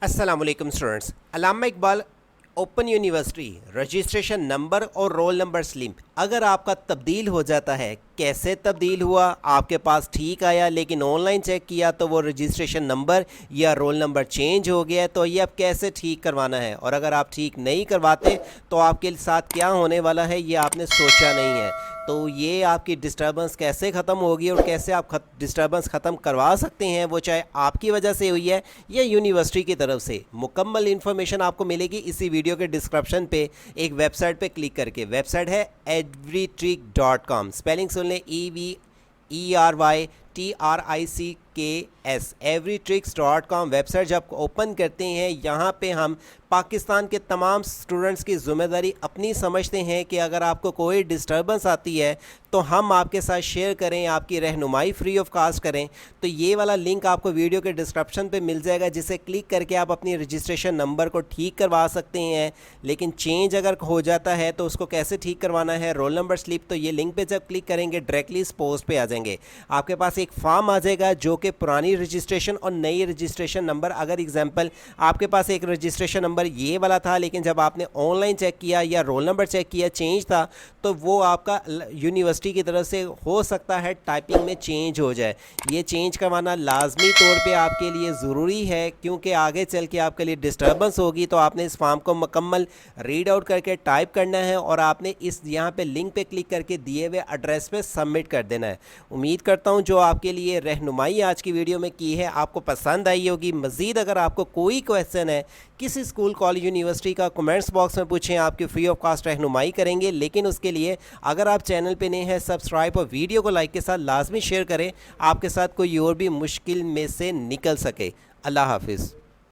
अस्सलाम वालेकुम students. Allama Iqbal open university registration number और रोल नंबर स्लिप अगर आपका तब्दील हो जाता है, कैसे तब्दील हुआ, आपके पास ठीक आया लेकिन ऑनलाइन चेक किया तो वो रजिस्ट्रेशन नंबर या रोल नंबर चेंज हो गया है, तो ये अब कैसे ठीक करवाना है और अगर आप ठीक नहीं करवाते तो आपके साथ क्या होने वाला है ये आपने सोचा नहीं है। तो ये आपकी डिस्टर्बेंस कैसे ख़त्म होगी और कैसे आप डिस्टर्बेंस ख़त्म करवा सकते हैं, वो चाहे आपकी वजह से हुई है या यूनिवर्सिटी की तरफ से। मुकम्मल इन्फॉर्मेशन आपको मिलेगी इसी वीडियो के डिस्क्रिप्शन पे एक वेबसाइट पे क्लिक करके। वेबसाइट है everytrick.com। स्पेलिंग सुन लें, EVERYTRICKS everytricks.com। वेबसाइट जब ओपन करते हैं यहाँ पे हम पाकिस्तान के तमाम स्टूडेंट्स की ज़िम्मेदारी अपनी समझते हैं कि अगर आपको कोई डिस्टर्बेंस आती है तो हम आपके साथ शेयर करें, आपकी रहनुमाई फ्री ऑफ कास्ट करें। तो ये वाला लिंक आपको वीडियो के डिस्क्रिप्शन पे मिल जाएगा, जिसे क्लिक करके आप अपनी रजिस्ट्रेशन नंबर को ठीक करवा सकते हैं। लेकिन चेंज अगर हो जाता है तो उसको कैसे ठीक करवाना है, रोल नंबर स्लिप, तो ये लिंक पे जब क्लिक करेंगे डायरेक्टली इस पोस्ट पे आ जाएंगे। आपके पास एक फॉर्म आ जाएगा जो कि पुरानी रजिस्ट्रेशन और नई रजिस्ट्रेशन नंबर, अगर एग्जाम्पल आपके पास एक रजिस्ट्रेशन नंबर ये वाला था लेकिन जब आपने ऑनलाइन चेक किया या रोल नंबर चेक किया चेंज था, तो वो आपका यूनिवर्सिटी की तरफ से हो सकता है टाइपिंग में चेंज हो जाए। ये चेंज करवाना लाजमी तौर पे आपके लिए ज़रूरी है, क्योंकि आगे चल के आपके लिए डिस्टर्बेंस होगी। तो आपने इस फॉर्म को मुकम्मल रीड आउट करके टाइप करना है और आपने इस यहाँ पे लिंक पे क्लिक करके दिए हुए एड्रेस पे सबमिट कर देना है। उम्मीद करता हूँ जो आपके लिए रहनुमाई आज की वीडियो में की है आपको पसंद आई होगी। मज़ीद अगर आपको कोई क्वेश्चन है किसी स्कूल कॉलेज यूनिवर्सिटी का, कमेंट्स बॉक्स में पूछें, आपकी फ्री ऑफ कास्ट रहनुमाई करेंगे। लेकिन उसके लिए अगर आप चैनल पे नए हैं सब्सक्राइब और वीडियो को लाइक के साथ लाजमी शेयर करें, आपके साथ कोई और भी मुश्किल में से निकल सके। अल्लाह हाफिज़।